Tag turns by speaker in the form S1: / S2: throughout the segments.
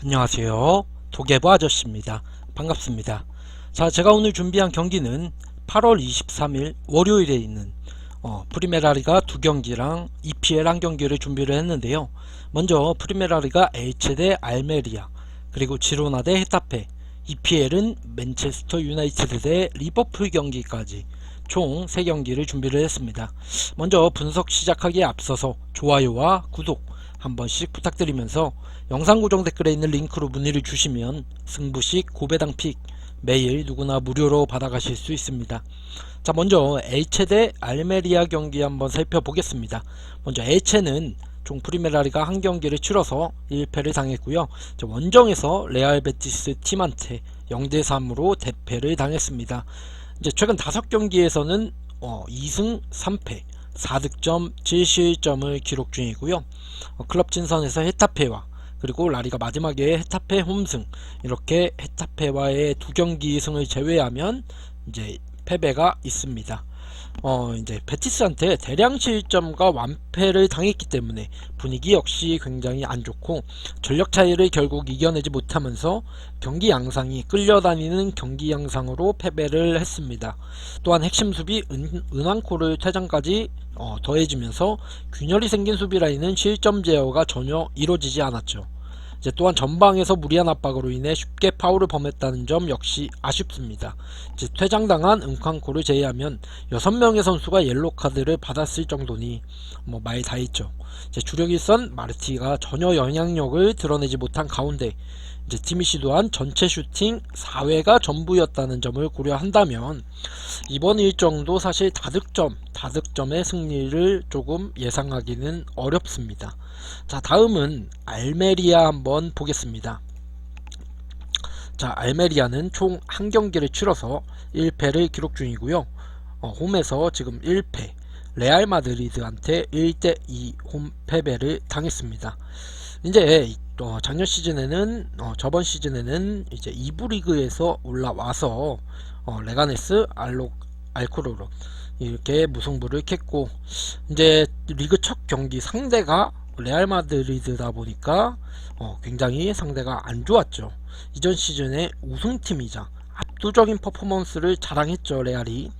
S1: 안녕하세요. 도개부 아저씨입니다. 반갑습니다. 자, 제가 오늘 준비한 경기는 8월 23일 월요일에 있는 프리메라리가 두 경기랑 EPL 한 경기를 준비를 했는데요. 먼저 프리메라리가 엘체 대 알메리아, 그리고 지로나 대 헤타페, EPL은 맨체스터 유나이티드 대 리버풀 경기까지 총 3경기를 준비를 했습니다. 먼저 분석 시작하기에 앞서서 좋아요와 구독 한 번씩 부탁드리면서 영상 고정 댓글에 있는 링크로 문의를 주시면 승부식 고배당 픽 매일 누구나 무료로 받아가실 수 있습니다. 자, 먼저 엘체 대 알메리아 경기 한번 살펴보겠습니다. 먼저 엘체는 총 프리메라리가 한 경기를 치러서 1패를 당했고요. 원정에서 레알 베티스 팀한테 0대3으로 대패를 당했습니다. 이제 최근 5경기에서는 2승 3패 4득점 7실점을 기록 중이고요. 클럽 친선에서 헤타페와 그리고 라리가 마지막에 헤타페 홈승, 이렇게 헤타페와의 2경기 승을 제외하면 이제 패배가 있습니다. 이제 베티스한테 대량 실점과 완패를 당했기 때문에 분위기 역시 굉장히 안 좋고 전력 차이를 결국 이겨내지 못하면서 경기 양상이 끌려다니는 경기 양상으로 패배를 했습니다. 또한 핵심 수비 은왕코를 퇴장까지 더해지면서 균열이 생긴 수비 라인은 실점 제어가 전혀 이루어지지 않았죠. 이제 또한 전방에서 무리한 압박으로 인해 쉽게 파울을 범했다는 점 역시 아쉽습니다. 이제 퇴장당한 은칸코를 제외하면 6명의 선수가 옐로 카드를 받았을 정도니 말 다 했죠. 이제 주력 일선 마르티가 전혀 영향력을 드러내지 못한 가운데 이제 팀이 시도한 전체 슈팅 4회가 전부였다는 점을 고려한다면 이번 일정도 사실 다득점의 승리를 조금 예상하기는 어렵습니다. 자, 다음은 알메리아 한번 보겠습니다. 자, 알메리아는 총 한 경기를 치러서 1패를 기록 중이고요. 홈에서 지금 1패, 레알 마드리드한테 1대2 홈 패배를 당했습니다. 이제 작년 시즌에는 저번 시즌에는 이제 2부 리그에서 올라와서 레가네스 알코로로 이렇게 무승부를 캤고, 이제 리그 첫 경기 상대가 레알 마드리드다 보니까 굉장히 상대가 안 좋았죠. 이전 시즌의 우승팀이자 압도적인 퍼포먼스를 자랑했죠, 레알이.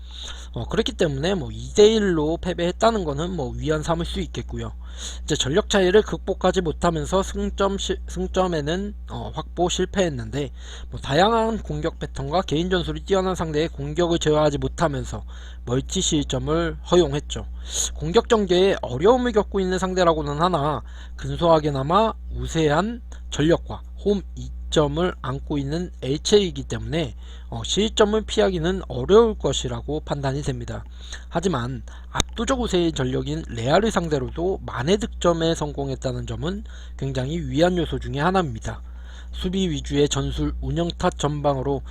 S1: 그렇기 때문에 2대1로 패배했다는 것은 위안 삼을 수 있겠고요. 이제 전력 차이를 극복하지 못하면서 승점에는 확보 실패했는데, 다양한 공격 패턴과 개인 전술이 뛰어난 상대의 공격을 제어하지 못하면서 멀티 실점을 허용했죠. 공격 전개에 어려움을 겪고 있는 상대라고는 하나 근소하게나마 우세한 전력과 홈 2점을 안고 있는 엘체이기 때문에 실점을 피하기는 어려울 것이라고 판단이 됩니다. 하지만 압도적 우세의 전력인 레알을 상대로도 만회 득점에 성공했다는 점은 굉장히 위안 요소 중의 하나입니다. 수비 위주의 전술 운영탓 전방으로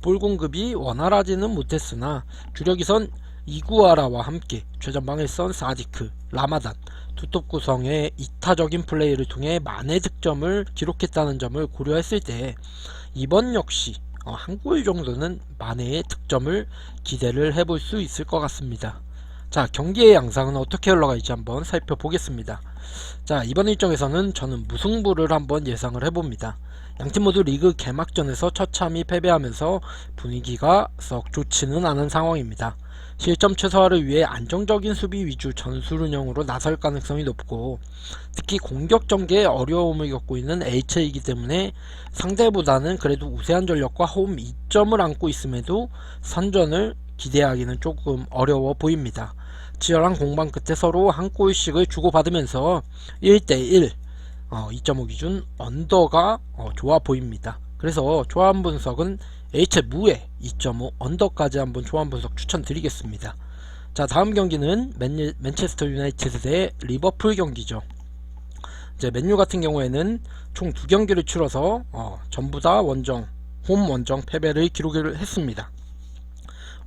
S1: 볼 공급이 원활하지는 못했으나 주력이선 이구아라와 함께 최전방에 선 사디크, 라마단, 투톱 구성의 이타적인 플레이를 통해 만회 득점을 기록했다는 점을 고려했을 때 이번 역시 한 골 정도는 만회의 득점을 기대를 해볼 수 있을 것 같습니다. 자, 경기의 양상은 어떻게 흘러갈지 한번 살펴보겠습니다. 자, 이번 일정에서는 저는 무승부를 한번 예상을 해봅니다. 양팀 모두 리그 개막전에서 처참히 패배하면서 분위기가 썩 좋지는 않은 상황입니다. 실점 최소화를 위해 안정적인 수비 위주 전술 운영으로 나설 가능성이 높고, 특히 공격 전개에 어려움을 겪고 있는 엘체이기 때문에 상대보다는 그래도 우세한 전력과 홈 2점을 안고 있음에도 선전을 기대하기는 조금 어려워 보입니다. 치열한 공방 끝에 서로 한 골씩을 주고받으면서 1대1 2.5 기준 언더가 좋아 보입니다. 그래서 조합 분석은 H의 무에 2.5 언더까지 한번 조합 분석 추천드리겠습니다. 자, 다음 경기는 맨체스터 유나이티드 대 리버풀 경기죠. 이제 맨유 같은 경우에는 총 2경기를 치러서 전부 다 홈 원정 패배를 기록을 했습니다.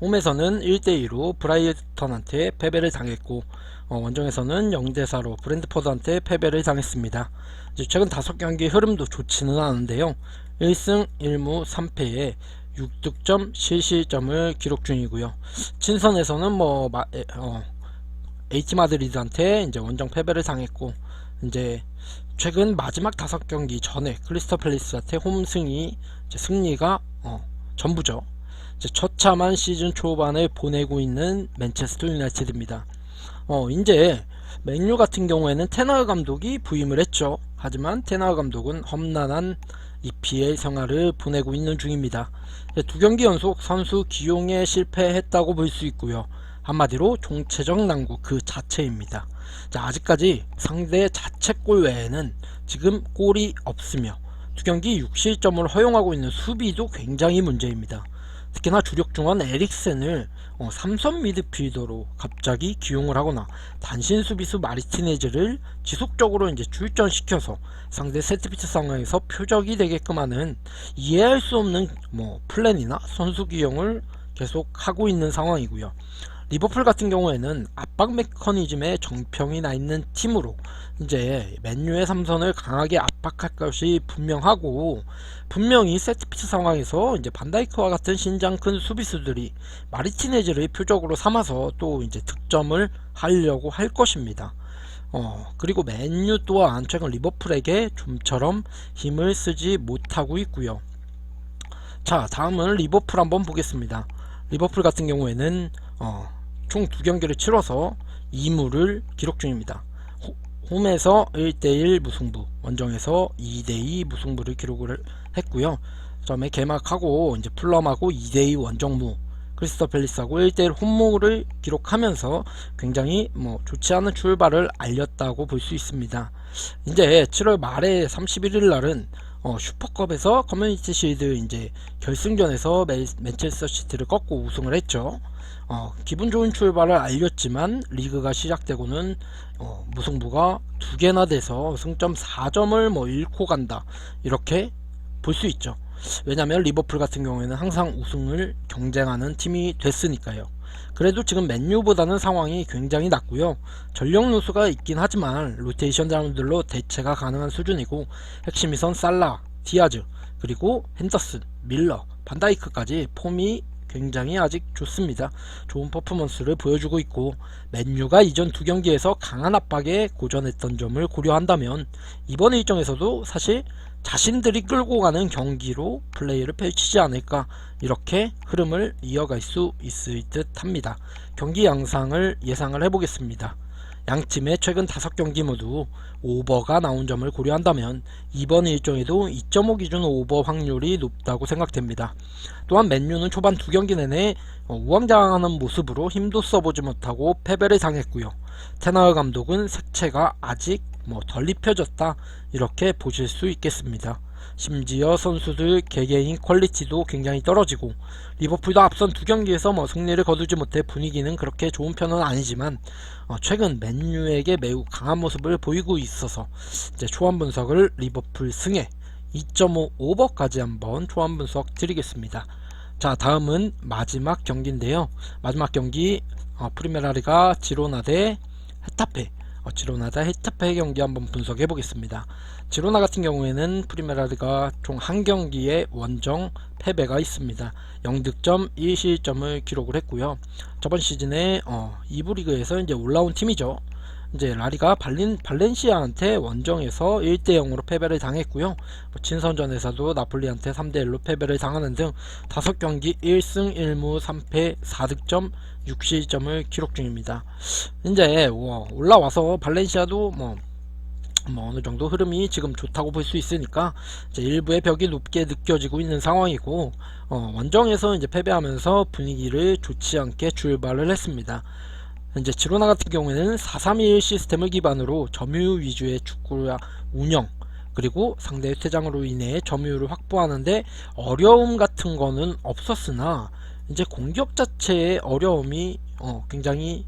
S1: 홈에서는 1대2로 브라이턴한테 패배를 당했고, 원정에서는 0대4로 브랜드포드한테 패배를 당했습니다. 이제 최근 5경기 흐름도 좋지는 않은데요. 1승 1무 3패에 6득점 실실점을 기록 중이고요. 친선에서는 AT 마드리드한테 이제 원정 패배를 당했고, 이제 최근 마지막 5경기 전에 크리스탈 팰리스한테 홈승이 승리가 전부죠. 처참한 시즌 초반을 보내고 있는 맨체스터 유나이티드입니다. 이제 맨유 같은 경우에는 테나흐 감독이 부임을 했죠. 하지만 테나흐 감독은 험난한 EPL 생활을 보내고 있는 중입니다. 2경기 연속 선수 기용에 실패했다고 볼 수 있고요. 한마디로 총체적 난국 그 자체입니다. 아직까지 상대 자책골 외에는 지금 골이 없으며 2경기 6실점을 허용하고 있는 수비도 굉장히 문제입니다. 특히나 주력 중원 에릭센을 3선 미드필더로 갑자기 기용을 하거나 단신 수비수 마르티네즈를 지속적으로 출전시켜서 상대 세트피스 상황에서 표적이 되게끔 하는 이해할 수 없는 플랜이나 선수 기용을 계속 하고 있는 상황이고요. 리버풀 같은 경우에는 압박 메커니즘에 정평이 나 있는 팀으로 맨유의 3선을 강하게 압박할 것이 분명하고, 분명히 세트피스 상황에서 반다이크와 같은 신장 큰 수비수들이 마르티네즈를 표적으로 삼아서 또 득점을 하려고 할 것입니다. 그리고 맨유 또한 최근 리버풀에게 좀처럼 힘을 쓰지 못하고 있고요. 자, 다음은 리버풀 한번 보겠습니다. 리버풀 같은 경우에는 총 2경기를 치러서 2무를 기록 중입니다. 홈에서 1대1 무승부, 원정에서 2대2 무승부를 기록을 했고요. 그다음에 개막하고 풀럼하고 2대2 원정무, 크리스탈 팰리스하고 1대1 홈무를 기록하면서 굉장히 좋지 않은 출발을 알렸다고 볼 수 있습니다. 이제 7월 말에 31일 날은 슈퍼컵에서 커뮤니티 실드 결승전에서 맨체스터 시티를 꺾고 우승을 했죠. 기분 좋은 출발을 알렸지만 리그가 시작되고는 무승부가 2개나 돼서 승점 4점을 잃고 간다, 이렇게 볼 수 있죠. 왜냐면 리버풀 같은 경우에는 항상 우승을 경쟁하는 팀이 됐으니까요. 그래도 지금 맨유보다는 상황이 굉장히 낮고요. 전력 누수가 있긴 하지만 로테이션 자원들로 대체가 가능한 수준이고, 핵심이선 살라, 디아즈, 그리고 핸더슨, 밀러, 반다이크까지 폼이 굉장히 아직 좋습니다. 좋은 퍼포먼스를 보여주고 있고, 맨유가 이전 2경기에서 강한 압박에 고전했던 점을 고려한다면 이번 일정에서도 사실 자신들이 끌고 가는 경기로 플레이를 펼치지 않을까, 이렇게 흐름을 이어갈 수 있을 듯 합니다. 경기 양상을 예상을 해보겠습니다. 양팀의 최근 5경기 모두 오버가 나온 점을 고려한다면 이번 일정에도 2.5 기준 오버 확률이 높다고 생각됩니다. 또한 맨유는 초반 2경기 내내 우왕좌왕하는 모습으로 힘도 써보지 못하고 패배를 당했고요. 테나흐 감독은 색채가 아직 덜 입혀졌다, 이렇게 보실 수 있겠습니다. 심지어 선수들 개개인 퀄리티도 굉장히 떨어지고, 리버풀도 앞선 2경기에서 승리를 거두지 못해 분위기는 그렇게 좋은 편은 아니지만 최근 맨유에게 매우 강한 모습을 보이고 있어서 초안 분석을 리버풀 승에 2.5 오버까지 한번 초안 분석 드리겠습니다. 자, 다음은 마지막 경기인데요. 마지막 경기 프리메라리가 지로나 대 헤타페, 지로나 대 헤타페 경기 한번 분석해 보겠습니다. 지로나 같은 경우에는 프리메라리가 총 한 경기에 원정 패배가 있습니다. 0득점 1실점을 기록을 했고요. 저번 시즌에 2부 리그에서 올라온 팀이죠. 라리가 발렌시아한테 원정에서 1대0으로 패배를 당했고요. 친선전에서도 나폴리한테 3대1로 패배를 당하는 등 5경기 1승 1무 3패 4득점 6실점을 기록 중입니다. 올라와서 발렌시아도 어느 정도 흐름이 지금 좋다고 볼 수 있으니까 일부의 벽이 높게 느껴지고 있는 상황이고, 원정에서 패배하면서 분위기를 좋지 않게 출발을 했습니다. 지로나 같은 경우에는 4-3-2 시스템을 기반으로 점유율 위주의 축구 운영, 그리고 상대의 퇴장으로 인해 점유율을 확보하는데 어려움 같은 거는 없었으나 공격 자체의 어려움이 굉장히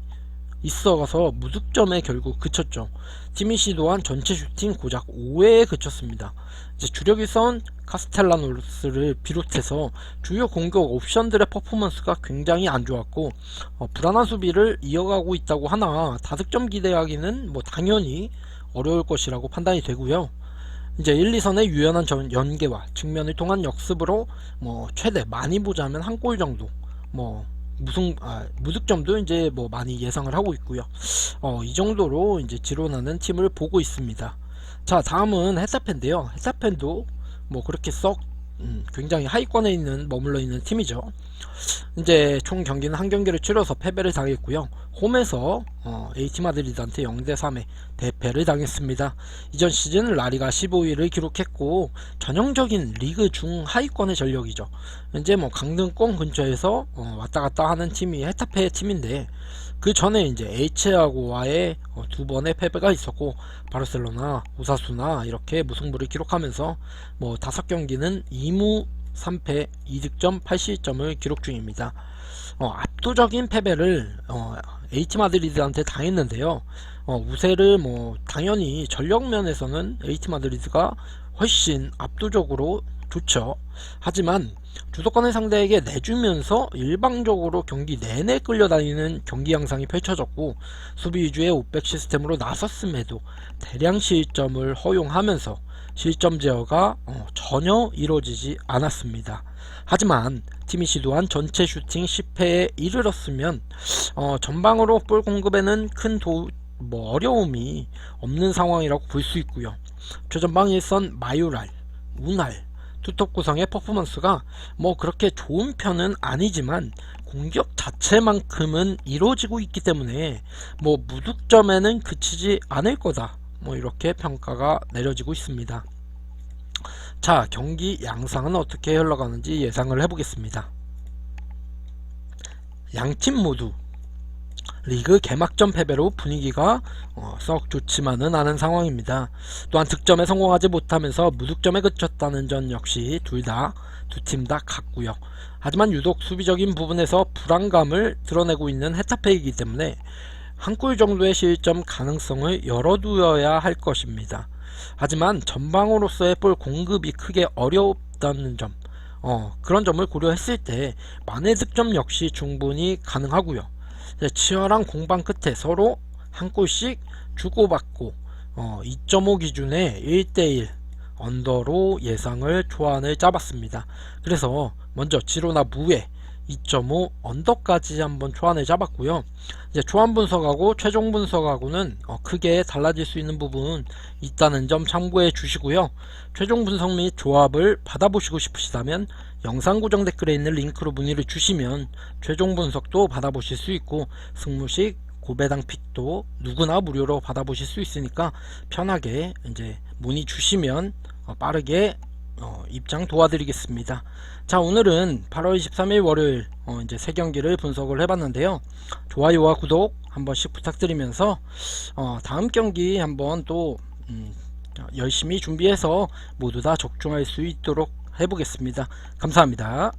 S1: 있어서 무득점에 결국 그쳤죠. 팀이 시도한 전체 슈팅 고작 5회에 그쳤습니다. 주력일선 카스텔라노스를 비롯해서 주요 공격 옵션들의 퍼포먼스가 굉장히 안 좋았고, 불안한 수비를 이어가고 있다고 하나 다득점 기대하기는 당연히 어려울 것이라고 판단이 되고요. 1, 2선의 유연한 연계와 측면을 통한 역습으로 최대 많이 보자면 한 골 정도, 무득점도 많이 예상을 하고 있고요. 이 정도로 지로나는 팀을 보고 있습니다. 자, 다음은 헤타펜인데요. 헤타펜도 뭐 그렇게 썩 굉장히 하위권에 있는 머물러 있는 팀이죠. 이제 총 경기는 한 경기를 치러서 패배를 당했고요. 홈에서 AT 마드리드한테 0대3의 대패를 당했습니다. 이전 시즌 라리가 15위를 기록했고 전형적인 리그 중하위권의 전력이죠. 이제 뭐 강등권 근처에서 왔다 갔다 하는 팀이 헤타페 팀인데, 그 전에 이제 H하고와의 두 번의 패배가 있었고 바르셀로나, 오사수나 이렇게 무승부를 기록하면서 뭐 5경기는 2무 3패 2득점 8실점을 기록 중입니다. 압도적인 패배를 H 마드리드한테 당했는데요. 우세를 뭐 당연히 전력 면에서는 H 마드리드가 훨씬 압도적으로 좋죠. 하지만 주도권을 상대에게 내주면서 일방적으로 경기 내내 끌려다니는 경기 양상이 펼쳐졌고, 수비 위주의 5백 시스템으로 나섰음에도 대량 실점을 허용하면서 실점 제어가 전혀 이루어지지 않았습니다. 하지만 팀이 시도한 전체 슈팅 10회에 이르렀으면 전방으로 볼 공급에는 큰 어려움이 없는 상황이라고 볼 수 있고요. 최전방 일선 마요랄, 우날, 투톱 구성의 퍼포먼스가 뭐 그렇게 좋은 편은 아니지만 공격 자체만큼은 이루어지고 있기 때문에 뭐 무득점에는 그치지 않을 거다, 뭐 이렇게 평가가 내려지고 있습니다. 자, 경기 양상은 어떻게 흘러가는지 예상을 해보겠습니다. 양팀 모두 리그 개막전 패배로 분위기가 썩 좋지만은 않은 상황입니다. 또한 득점에 성공하지 못하면서 무득점에 그쳤다는 점 역시 두 팀 다 같고요. 하지만 유독 수비적인 부분에서 불안감을 드러내고 있는 헤타페이기 때문에 한 골 정도의 실점 가능성을 열어두어야 할 것입니다. 하지만 전방으로서의 볼 공급이 크게 어렵다는 점, 그런 점을 고려했을 때 만회 득점 역시 충분히 가능하고요. 치열한 공방 끝에 서로 한 골씩 주고받고 2.5 기준의 1대1 언더로 예상을 초안을 짜봤습니다. 그래서 먼저 지로나 무에 2.5 언더까지 한번 초안을 잡았고요. 이제 초안 분석하고 최종 분석하고는 크게 달라질 수 있는 부분 있다는 점 참고해 주시고요. 최종 분석 및 조합을 받아보시고 싶으시다면 영상 고정 댓글에 있는 링크로 문의를 주시면 최종 분석도 받아보실 수 있고, 승무식 고배당 픽도 누구나 무료로 받아보실 수 있으니까 편하게 이제 문의 주시면 빠르게 입장 도와드리겠습니다. 자, 오늘은 8월 23일 월요일 이제 세 경기를 분석을 해봤는데요. 좋아요와 구독 한 번씩 부탁드리면서 다음 경기 한번 또 열심히 준비해서 모두 다 적중할 수 있도록 해보겠습니다. 감사합니다.